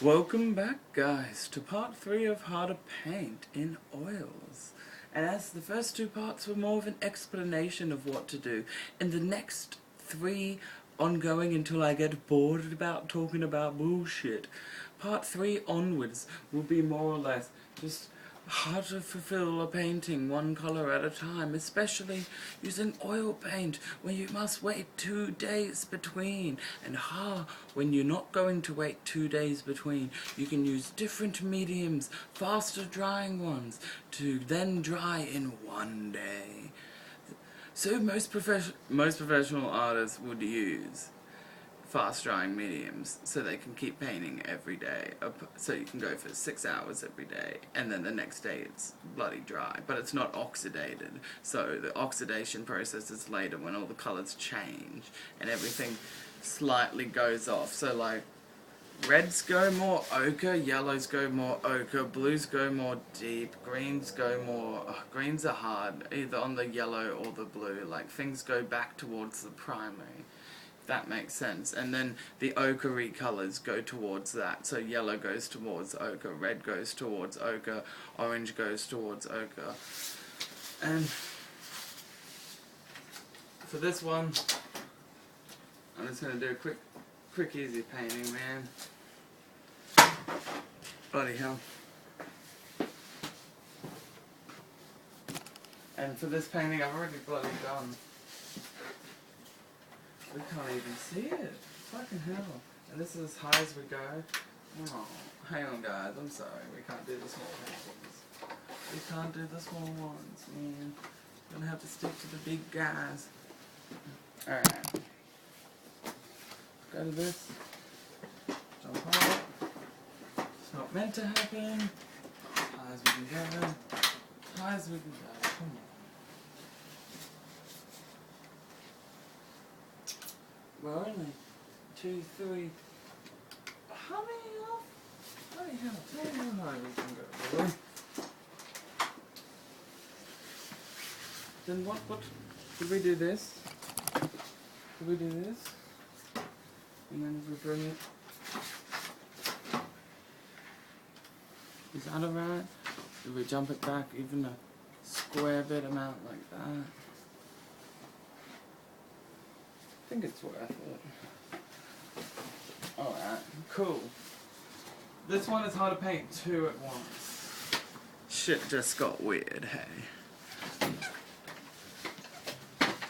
Welcome back, guys, to part 3 of how to paint in oils. And as the first two parts were more of an explanation of what to do, in the next 3 ongoing until I get bored about talking about bullshit, part 3 onwards will be more or less just how to fulfill a painting one colour at a time, especially using oil paint when you must wait 2 days between, and when you're not going to wait 2 days between, you can use different mediums, faster drying ones, to then dry in 1 day. So most professional artists would use fast drying mediums so they can keep painting every day, so you can go for 6 hours every day and then the next day it's bloody dry, but it's not oxidated, so the oxidation process is later when all the colours change and everything slightly goes off. So like reds go more ochre, yellows go more ochre, blues go more deep, greens go more greens are hard either on the yellow or the blue, like things go back towards the primary. That makes sense. And then the ochre colours go towards that. So yellow goes towards ochre, red goes towards ochre, orange goes towards ochre. And for this one, I'm just going to do a quick easy painting, man. Bloody hell. And for this painting I've already bloody done. We can't even see it. Fucking hell. And this is as high as we go. Oh, hang on guys, I'm sorry. We can't do the small paintings. We can't do the small ones, man. We're gonna have to stick to the big guys. Alright. Go to this. Jump up. It's not meant to happen. As high as we can go. As high as we can go. Come on. We're only 2, 3. How many off? Bloody hell, tell me how high we can go, really. Then what, did we do this? Did we do this? And then if we bring it, is that alright? Did we jump it back even a square bit amount like that? I think it's worth it. Alright, cool. This one is how to paint 2 at once. Shit just got weird, hey.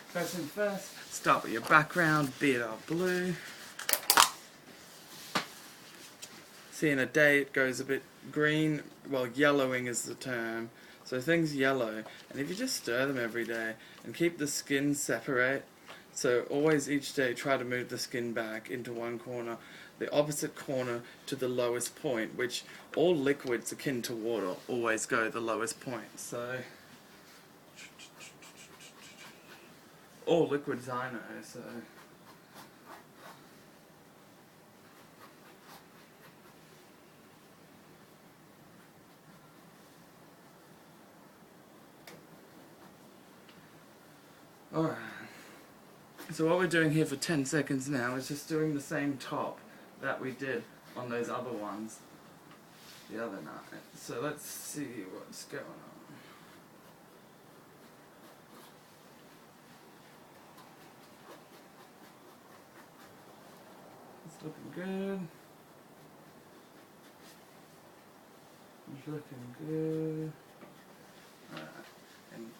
First thing first, start with your background, be it our blue. See, in a day it goes a bit green, well, yellowing is the term. So things yellow, and if you just stir them every day and keep the skin separate, so always each day try to move the skin back into one corner, the opposite corner to the lowest point, which all liquids akin to water always go the lowest point. So all liquids I know, so alright. So what we're doing here for 10 seconds now is just doing the same top that we did on those other ones the other night. So let's see what's going on. It's looking good. It's looking good. Alright. And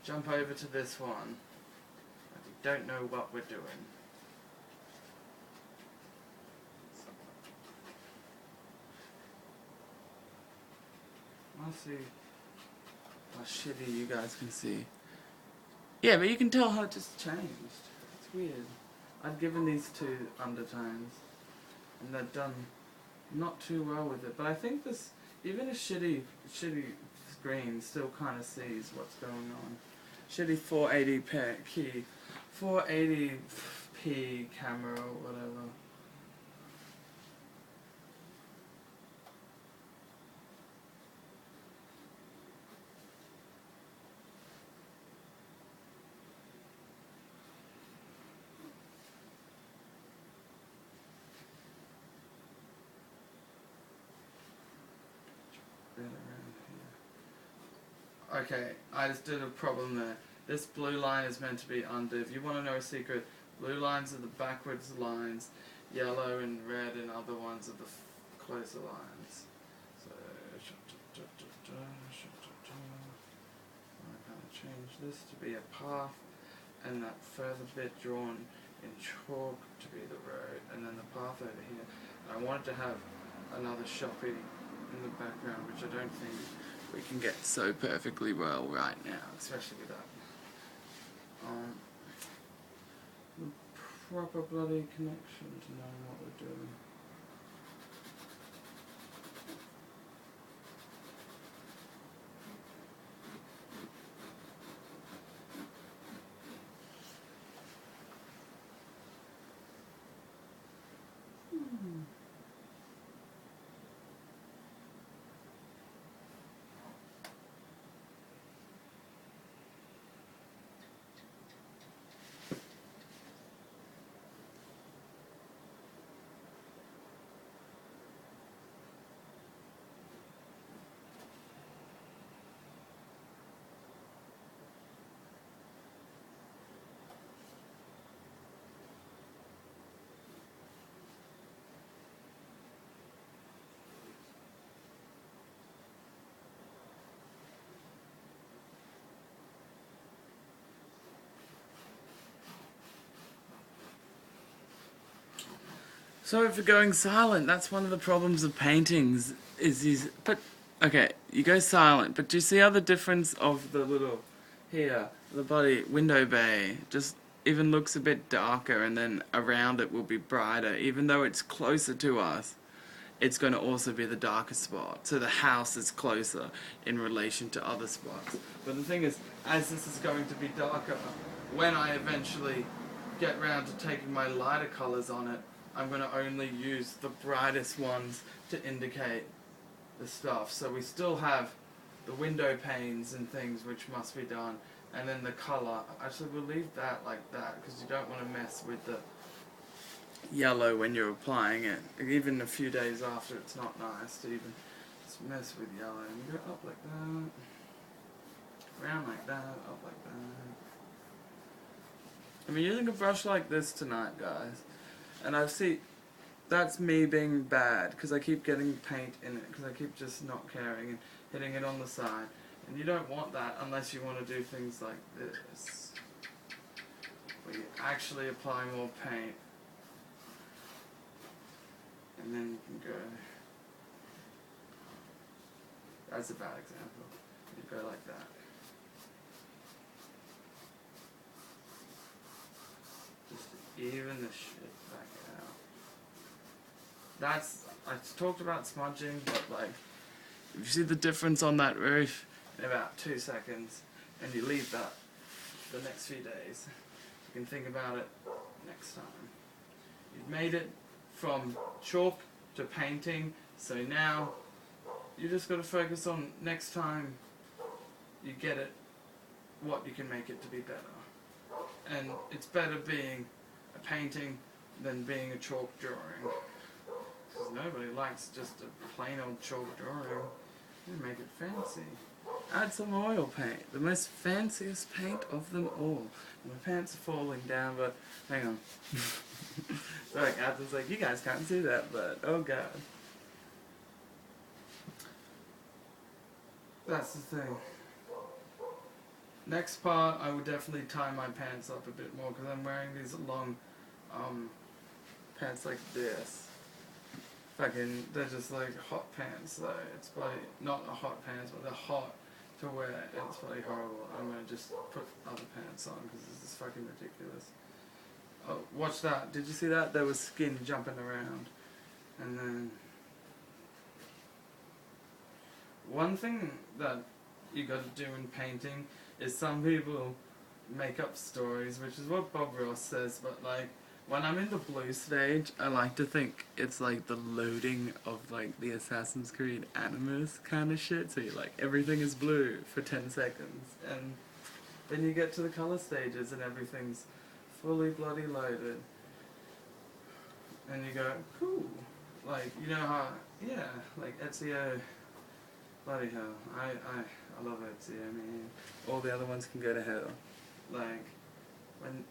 jump over to this one. Don't know what we're doing. I'll see how shitty you guys can see. Yeah, but you can tell how it just changed. It's weird. I've given these 2 undertones, and they've done not too well with it. But I think this, even a shitty screen still kind of sees what's going on. Shitty 480p 480p camera or whatever. Okay, I just did a problem there. This blue line is meant to be under. If you want to know a secret, blue lines are the backwards lines, yellow and red and other ones are the closer lines. So, I'm going to change this to be a path, and that further bit drawn in chalk to be the road, and then the path over here. I wanted to have another shopping in the background, which I don't think we can get so perfectly well right now, especially with that. The proper bloody connection to knowing what we're doing. Sorry for going silent. That's one of the problems of paintings. But okay, you go silent. But do you see how the difference of the little here, the body window bay, just even looks a bit darker, and then around it will be brighter, even though it's closer to us. It's going to also be the darker spot. So the house is closer in relation to other spots. But the thing is, as this is going to be darker, when I eventually get round to taking my lighter colours on it, I'm going to only use the brightest ones to indicate the stuff. So we still have the window panes and things which must be done, and then the colour. Actually, we'll leave that like that because you don't want to mess with the yellow when you're applying it. Even a few days after, it's not nice to even mess with yellow. And you go up like that, around like that, up like that. I'm using a brush like this tonight, guys. And I see, that's me being bad, because I keep getting paint in it, because I keep just not caring and hitting it on the side. And you don't want that unless you want to do things like this, where you actually apply more paint. And then you can go, that's a bad example, you go like that. Just to even the shit back out. That's, I talked about smudging, but like, if you see the difference on that roof in about 2 seconds, and you leave that the next few days, you can think about it next time. You've made it from chalk to painting, so now you just got to focus on next time you get it, what you can make it to be better. And it's better being a painting than being a chalk drawing, because nobody likes just a plain old chalk drawing. You make it fancy. Add some oil paint, the most fanciest paint of them all. My pants are falling down, but hang on. Sorry, Captain's like, you guys can't see that, but oh god. That's the thing. Next part, I would definitely tie my pants up a bit more, because I'm wearing these long pants like this. Fucking, they're just like hot pants, so it's probably not a hot pants, but they're hot to wear. It's probably horrible. I'm gonna just put other pants on, because this is fucking ridiculous. Oh, watch that. Did you see that? There was skin jumping around. And then one thing that you gotta do in painting is some people make up stories, which is what Bob Ross says, but like, when I'm in the blue stage, I like to think it's like the loading of like the Assassin's Creed Animus kind of shit, so you like, everything is blue for 10 seconds, and then you get to the color stages and everything's fully bloody loaded, and you go, cool, like, you know how, yeah, like Ezio Bloody hell. I love OT, I mean, all the other ones can go to hell. Like, when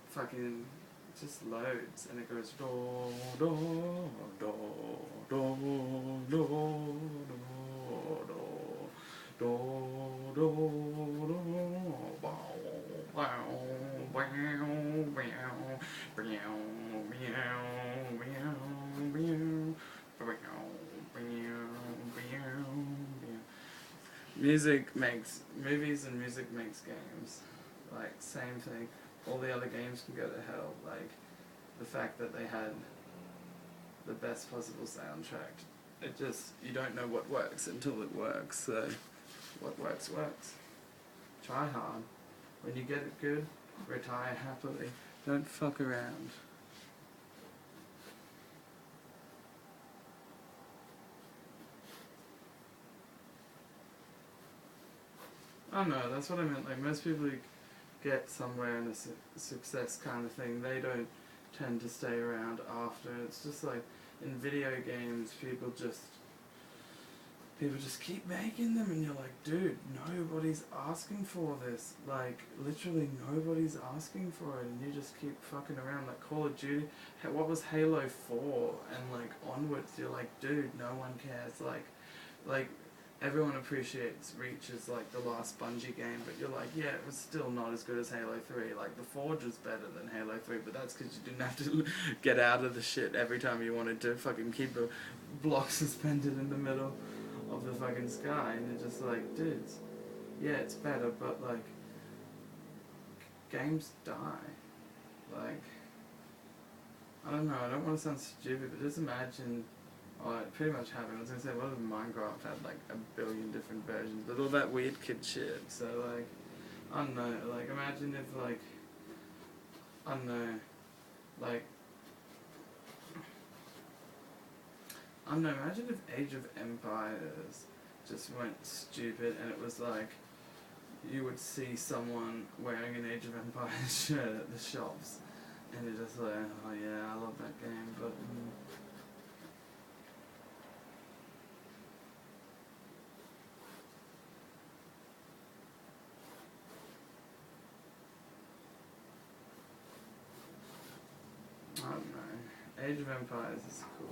fucking it just loads and it goes do, do, do, do, do, do, do, do, do, bow, bow, bow, bow, bow, bow, bow, music makes movies and music makes games. Like, same thing. All the other games can go to hell. Like, the fact that they had the best possible soundtrack. It just, you don't know what works until it works. So, what works, works. Try hard. When you get it good, retire happily. Don't fuck around. I don't know, that's what I meant. Like, most people who get somewhere in a success kind of thing, they don't tend to stay around after. It's just like, in video games, people just keep making them, and you're like, dude, nobody's asking for this. Like, literally nobody's asking for it, and you just keep fucking around. Like, Call of Duty, what was Halo 4, and like, onwards, you're like, dude, no one cares. Like, everyone appreciates Reach as like the last Bungie game, but you're like, yeah, it was still not as good as Halo 3. Like, the Forge was better than Halo 3, but that's because you didn't have to get out of the shit every time you wanted to fucking keep a block suspended in the middle of the fucking sky, and you're just like, dudes, yeah, it's better, but like, games die. Like, I don't know, I don't want to sound stupid, but just imagine, oh, it pretty much happened. I was going to say, what if Minecraft had like a billion different versions, but all that weird kid shit. So like, I don't know, like, imagine if like, I don't know, like, I don't know, imagine if Age of Empires just went stupid and it was like, you would see someone wearing an Age of Empires shirt at the shops, and you're just like, oh yeah, I love that game, but I don't know. Age of Empires is cool.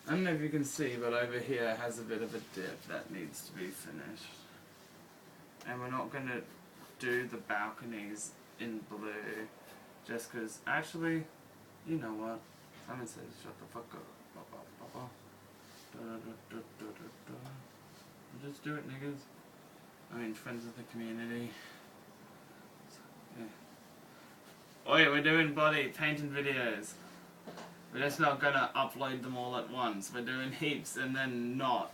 I don't know if you can see, but over here has a bit of a dip that needs to be finished. And we're not going to do the balconies in blue, just because, actually, you know what? Someone says shut the fuck up. Just do it, niggas. I mean, friends of the community. Yeah. Oi, we're doing body painting videos. We're just not gonna upload them all at once. We're doing heaps and then not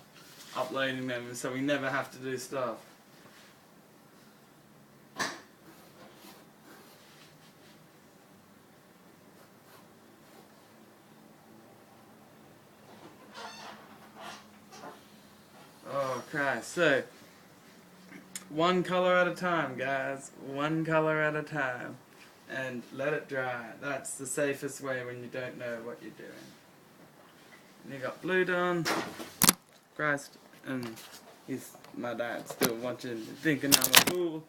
uploading them, so we never have to do stuff. Oh Christ, so one color at a time, guys. One color at a time. And let it dry. That's the safest way when you don't know what you're doing. And you got blue done. Christ, and my dad still watching, thinking I'm a fool.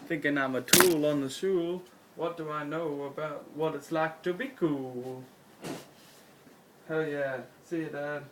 Thinking I'm a tool on the stool. What do I know about what it's like to be cool? Hell yeah. See you, Dad.